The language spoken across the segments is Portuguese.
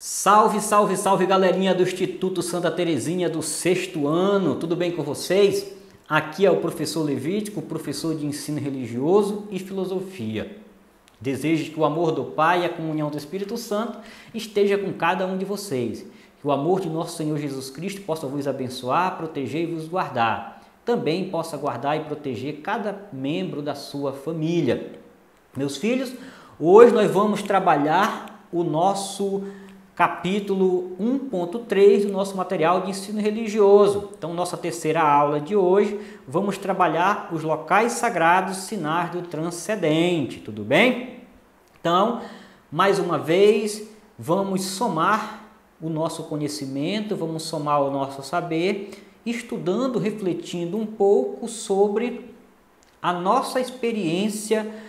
Salve, salve, salve galerinha do Instituto Santa Terezinha do sexto ano, tudo bem com vocês? Aqui é o professor Levítico, professor de ensino religioso e filosofia. Desejo que o amor do Pai e a comunhão do Espírito Santo esteja com cada um de vocês. Que o amor de nosso Senhor Jesus Cristo possa vos abençoar, proteger e vos guardar. Também possa guardar e proteger cada membro da sua família. Meus filhos, hoje nós vamos trabalhar o nosso capítulo 1.3 do nosso material de ensino religioso. Então, nossa terceira aula de hoje, vamos trabalhar os locais sagrados, sinais do transcendente, tudo bem? Então, mais uma vez, vamos somar o nosso conhecimento, vamos somar o nosso saber, estudando, refletindo um pouco sobre a nossa experiência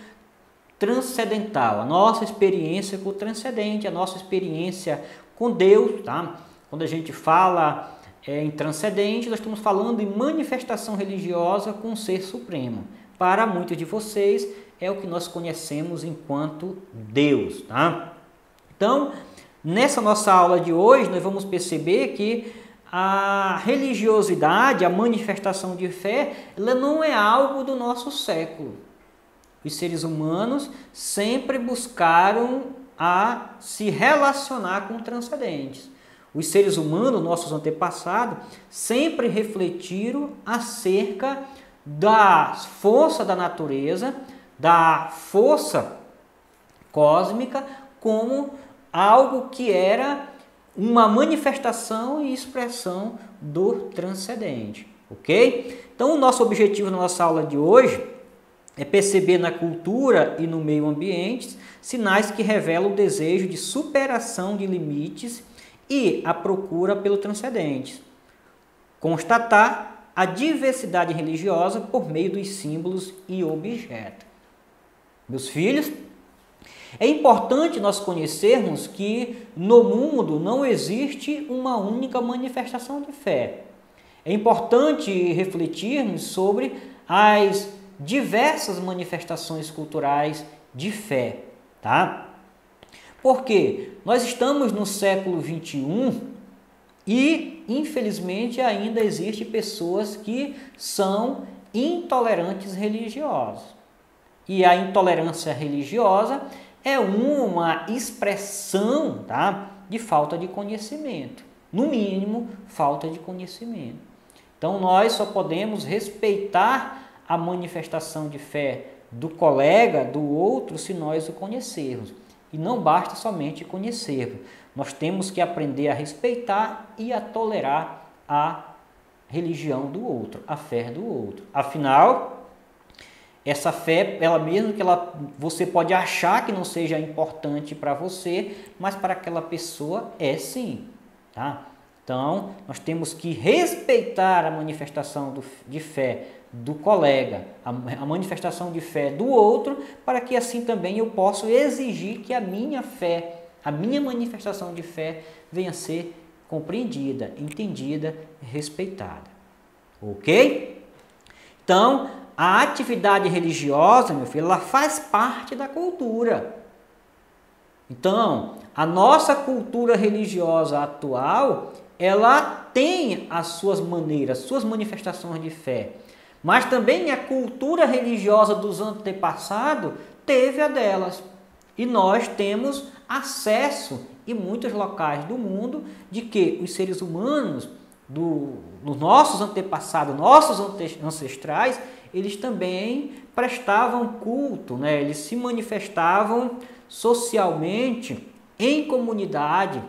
transcendental, a nossa experiência com o transcendente, a nossa experiência com Deus, tá? Quando a gente fala em transcendente, nós estamos falando em manifestação religiosa com o Ser Supremo. Para muitos de vocês, é o que nós conhecemos enquanto Deus, tá? Então, nessa nossa aula de hoje, nós vamos perceber que a religiosidade, a manifestação de fé, ela não é algo do nosso século. Os seres humanos sempre buscaram a se relacionar com transcendentes. Os seres humanos, nossos antepassados, sempre refletiram acerca da força da natureza, da força cósmica, como algo que era uma manifestação e expressão do transcendente, ok? Então, o nosso objetivo na nossa aula de hoje é perceber na cultura e no meio ambiente sinais que revelam o desejo de superação de limites e a procura pelo transcendente. Constatar a diversidade religiosa por meio dos símbolos e objetos. Meus filhos, é importante nós conhecermos que no mundo não existe uma única manifestação de fé. É importante refletirmos sobre as diversas manifestações culturais de fé, tá? Porque nós estamos no século 21 e, infelizmente, ainda existem pessoas que são intolerantes religiosos. E a intolerância religiosa é uma expressão, tá, de falta de conhecimento. No mínimo, falta de conhecimento. Então, nós só podemos respeitar a manifestação de fé do colega, do outro, se nós o conhecermos. E não basta somente conhecermos. Nós temos que aprender a respeitar e a tolerar a religião do outro, a fé do outro. Afinal, essa fé, ela mesmo que você pode achar que não seja importante para você, mas para aquela pessoa é sim, tá? Então, nós temos que respeitar a manifestação de fé do colega, a manifestação de fé do outro, para que assim também eu possa exigir que a minha fé, a minha manifestação de fé venha a ser compreendida, entendida, respeitada. Ok? Então, a atividade religiosa, meu filho, ela faz parte da cultura. Então, a nossa cultura religiosa atual, ela tem as suas maneiras, suas manifestações de fé. Mas também a cultura religiosa dos antepassados teve a delas. E nós temos acesso em muitos locais do mundo de que os seres humanos, dos nossos antepassados, nossos ancestrais, eles também prestavam culto, né? Eles se manifestavam socialmente, em comunidade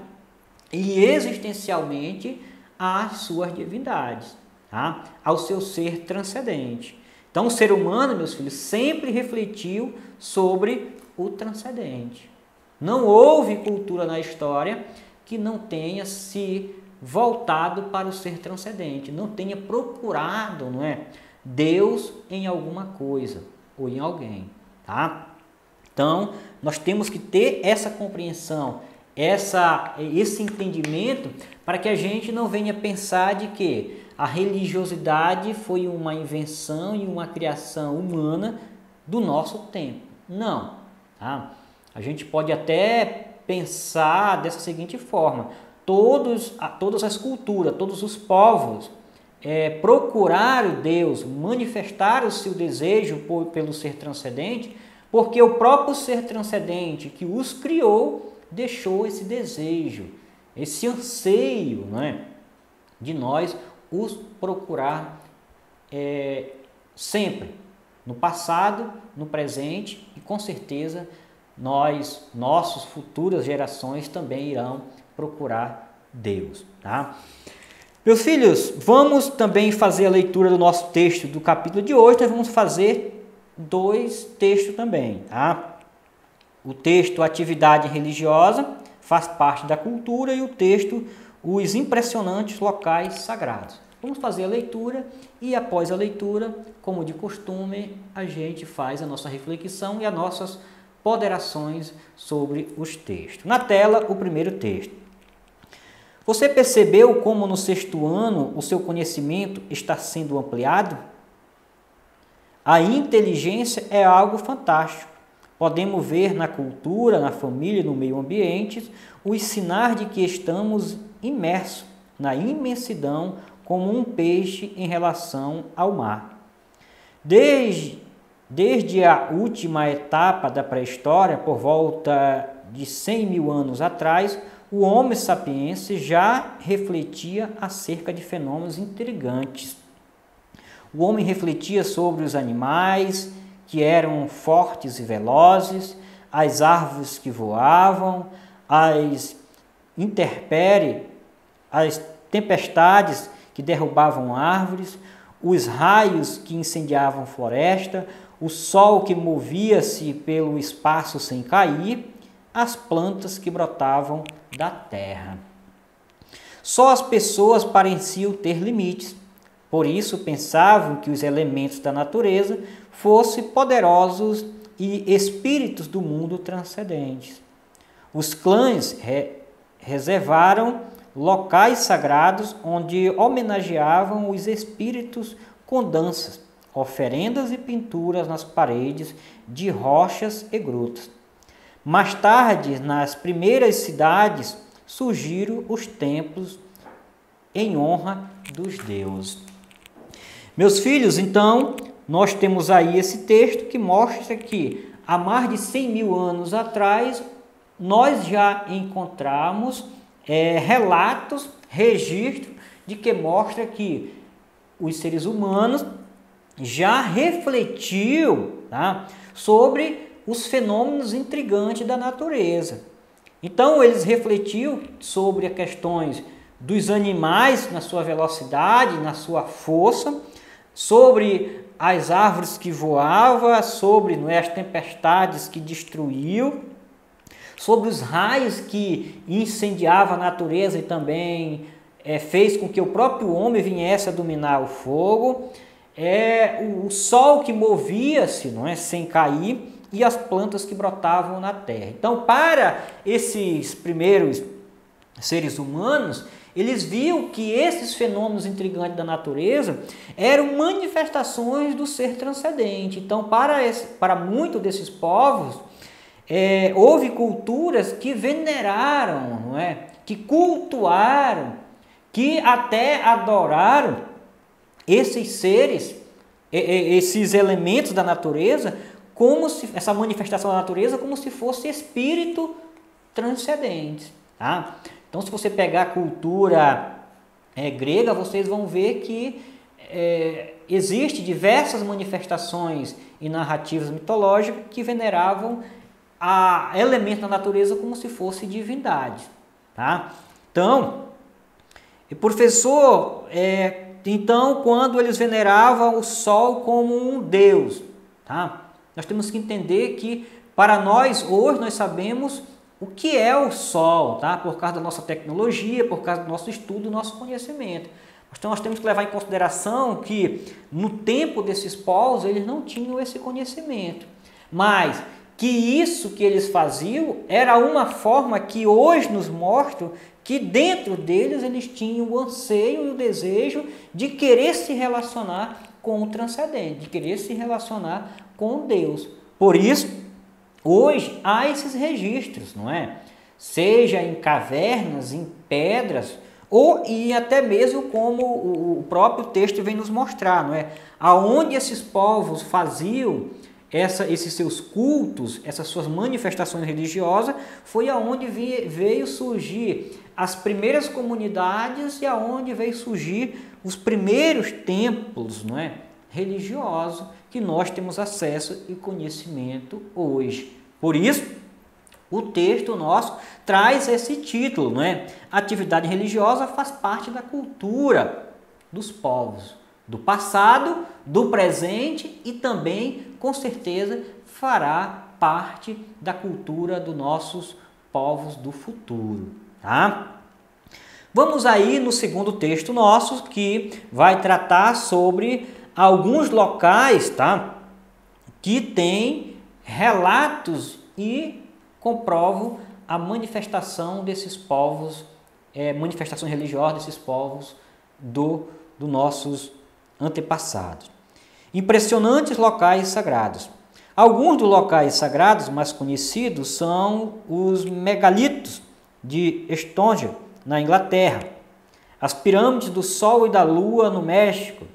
e existencialmente às suas divindades, tá? Ao seu ser transcendente. Então, o ser humano, meus filhos, sempre refletiu sobre o transcendente. Não houve cultura na história que não tenha se voltado para o ser transcendente, não tenha procurado, não é, Deus em alguma coisa ou em alguém, tá? Então, nós temos que ter essa compreensão, esse entendimento, para que a gente não venha pensar de que a religiosidade foi uma invenção e uma criação humana do nosso tempo. Não. Tá? A gente pode até pensar dessa seguinte forma: todas as culturas, todos os povos procuraram Deus, manifestaram o seu desejo pelo ser transcendente, porque o próprio ser transcendente que os criou deixou esse desejo, esse anseio, né, de nós os procurar sempre, no passado, no presente, e com certeza nossas futuras gerações também irão procurar Deus, tá? Meus filhos, vamos também fazer a leitura do nosso texto do capítulo de hoje. Nós vamos fazer 2 textos também, tá? O texto Atividade Religiosa faz parte da cultura e o texto Os Impressionantes Locais Sagrados. Vamos fazer a leitura e após a leitura, como de costume, a gente faz a nossa reflexão e as nossas ponderações sobre os textos. Na tela, o primeiro texto. Você percebeu como no 6º ano o seu conhecimento está sendo ampliado? A inteligência é algo fantástico. Podemos ver na cultura, na família, no meio ambiente, os sinais de que estamos imersos na imensidão como um peixe em relação ao mar. Desde a última etapa da pré-história, por volta de 100 mil anos atrás, o Homo sapiens já refletia acerca de fenômenos intrigantes. O homem refletia sobre os animais que eram fortes e velozes, as árvores que voavam, as intempéries, as tempestades que derrubavam árvores, os raios que incendiavam floresta, o sol que movia-se pelo espaço sem cair, as plantas que brotavam da terra. Só as pessoas pareciam ter limites, por isso pensavam que os elementos da natureza fossem poderosos e espíritos do mundo transcendentes. Os clãs reservaram locais sagrados onde homenageavam os espíritos com danças, oferendas e pinturas nas paredes de rochas e grutas. Mais tarde, nas primeiras cidades, surgiram os templos em honra dos deuses. Meus filhos, então, nós temos aí esse texto que mostra que há mais de 100 mil anos atrás, nós já encontramos relatos, registros de que mostra que os seres humanos já refletiu, tá, sobre os fenômenos intrigantes da natureza. Então, eles refletiam sobre as questões dos animais na sua velocidade, na sua força, sobre as árvores que voavam, sobre as tempestades que destruiu, sobre os raios que incendiavam a natureza e também fez com que o próprio homem viesse a dominar o fogo, o sol que movia-se, não é, sem cair, e as plantas que brotavam na terra. Então, para esses primeiros seres humanos, eles viam que esses fenômenos intrigantes da natureza eram manifestações do ser transcendente. Então, para muitos desses povos, houve culturas que veneraram, não é? Que cultuaram, que até adoraram esses seres, esses elementos da natureza, como se essa manifestação da natureza como se fosse espírito transcendente, tá? Então, se você pegar a cultura grega, vocês vão ver que existe diversas manifestações e narrativas mitológicas que veneravam a elementos da natureza como se fosse divindade, tá? Então, professor, então, quando eles veneravam o sol como um deus, tá? Nós temos que entender que, para nós, hoje, nós sabemos o que é o sol, tá? Por causa da nossa tecnologia, por causa do nosso estudo, do nosso conhecimento. Então, nós temos que levar em consideração que, no tempo desses povos, eles não tinham esse conhecimento. Mas que isso que eles faziam era uma forma que hoje nos mostra que dentro deles eles tinham o anseio e o desejo de querer se relacionar com o transcendente, de querer se relacionar com Deus. Por isso, hoje há esses registros, não é? seja em cavernas, em pedras, ou e até mesmo como o próprio texto vem nos mostrar, não é? Aonde esses povos faziam esses seus cultos, essas suas manifestações religiosas, foi aonde veio surgir as primeiras comunidades e aonde veio surgir os primeiros templos, não é, religiosos que nós temos acesso e conhecimento hoje. Por isso, o texto nosso traz esse título, não é? Atividade religiosa faz parte da cultura dos povos, do passado, do presente e também, com certeza, fará parte da cultura dos nossos povos do futuro, tá? Vamos aí no segundo texto nosso, que vai tratar sobre alguns locais, tá? Que tem relatos e comprovam a manifestação desses povos, manifestações religiosas desses povos dos nossos antepassados. Impressionantes locais sagrados. Alguns dos locais sagrados mais conhecidos são os megalitos de Stonehenge, na Inglaterra, as pirâmides do Sol e da Lua, no México,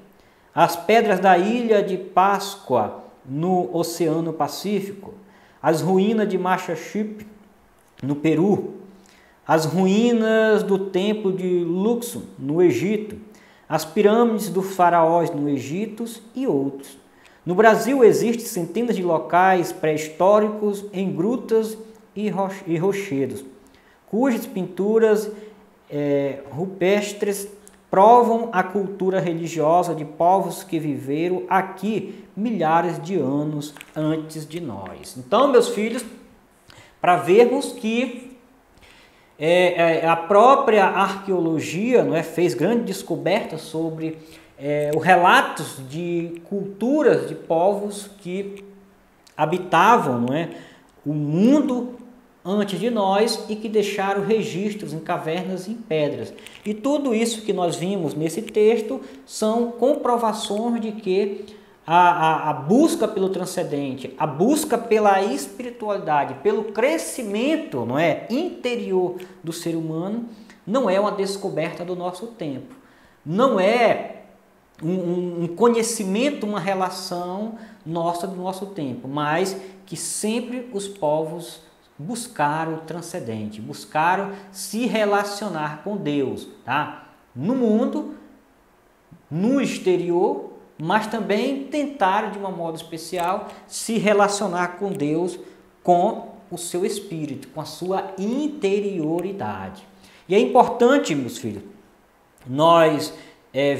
as pedras da Ilha de Páscoa, no Oceano Pacífico, as ruínas de Machu Picchu, no Peru, as ruínas do Templo de Luxor, no Egito, as pirâmides dos faraós no Egito e outros. No Brasil existem centenas de locais pré-históricos em grutas e rochedos, cujas pinturas rupestres provam a cultura religiosa de povos que viveram aqui milhares de anos antes de nós. Então, meus filhos, para vermos que a própria arqueologia, não é, fez grandes descobertas sobre os relatos de culturas de povos que habitavam, não é, o mundo antes de nós e que deixaram registros em cavernas e em pedras. E tudo isso que nós vimos nesse texto são comprovações de que a busca pelo transcendente, a busca pela espiritualidade, pelo crescimento, não é, interior do ser humano, não é uma descoberta do nosso tempo. Não é um conhecimento, uma relação nossa do nosso tempo, mas que sempre os povos buscaram o transcendente, buscaram se relacionar com Deus, tá? No mundo, no exterior, mas também tentaram de uma modo especial se relacionar com Deus, com o seu espírito, com a sua interioridade. E é importante, meus filhos, nós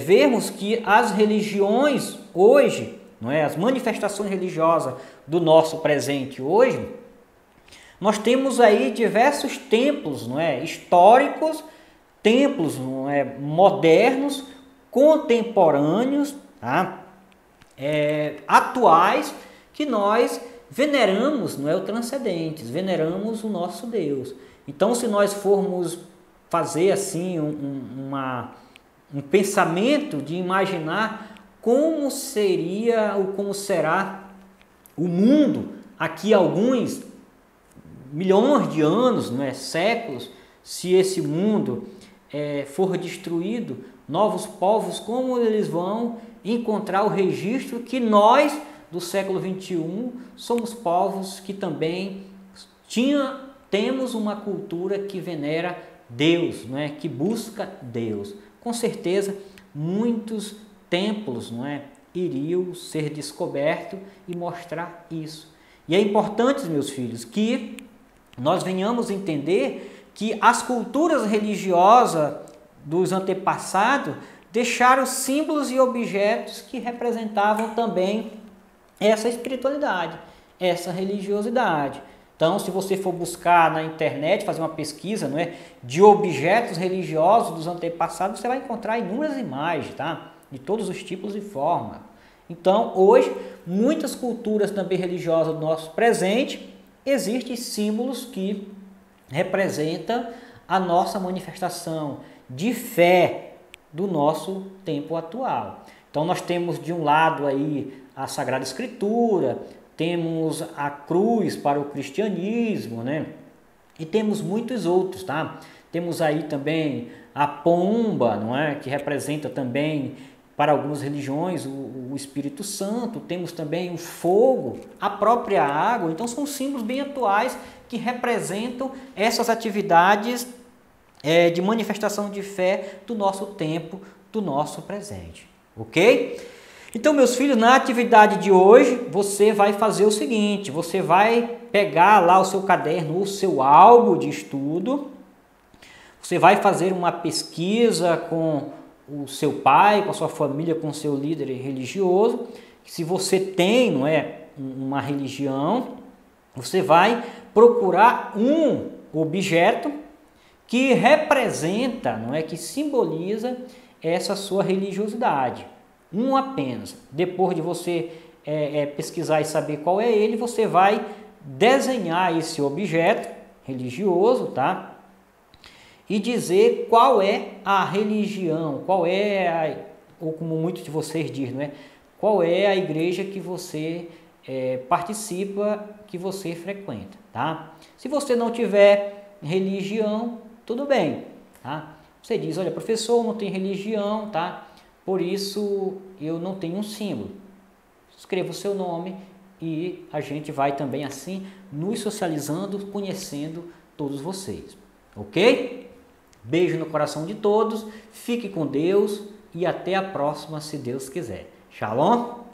vermos que as religiões hoje, não é, as manifestações religiosas do nosso presente hoje, nós temos aí diversos templos, não é, históricos, templos, não é, modernos, contemporâneos, tá? Atuais, que nós veneramos, não é, o transcendente, veneramos o nosso Deus. Então, se nós formos fazer assim um pensamento de imaginar como seria ou como será o mundo aqui a alguns milhões de anos, não é, séculos, se esse mundo for destruído, novos povos, como eles vão encontrar o registro que nós, do século XXI, somos povos que também temos uma cultura que venera Deus, não é, que busca Deus. Com certeza, muitos templos, não é, iriam ser descobertos e mostrar isso. E é importante, meus filhos, que nós venhamos entender que as culturas religiosas dos antepassados deixaram símbolos e objetos que representavam também essa espiritualidade, essa religiosidade. Então, se você for buscar na internet, fazer uma pesquisa, não é, de objetos religiosos dos antepassados, você vai encontrar inúmeras imagens, tá? De todos os tipos e formas. Então, hoje, muitas culturas também religiosas do nosso presente, existem símbolos que representam a nossa manifestação de fé do nosso tempo atual. Então, nós temos de um lado aí a Sagrada Escritura, temos a cruz para o cristianismo, né? E temos muitos outros, tá? Temos aí também a pomba, não é? Que representa também, para algumas religiões, o Espírito Santo. Temos também o fogo, a própria água. Então são símbolos bem atuais que representam essas atividades de manifestação de fé do nosso tempo, do nosso presente. Ok? Então, meus filhos, na atividade de hoje, você vai fazer o seguinte: você vai pegar lá o seu caderno, o seu álbum de estudo, você vai fazer uma pesquisa com o seu pai, com a sua família, com o seu líder religioso. Se você tem, não é, uma religião, você vai procurar um objeto que representa, não é, que simboliza essa sua religiosidade. Um apenas. Depois de você pesquisar e saber qual é ele, você vai desenhar esse objeto religioso, tá? E dizer qual é a religião, ou como muitos de vocês dizem, não é? Qual é a igreja que você participa, que você frequenta, tá? Se você não tiver religião, tudo bem, tá? Você diz: olha, professor, não tem religião, tá? Por isso eu não tenho um símbolo. Escreva o seu nome e a gente vai também assim nos socializando, conhecendo todos vocês. Ok? Beijo no coração de todos, fique com Deus e até a próxima, se Deus quiser. Shalom!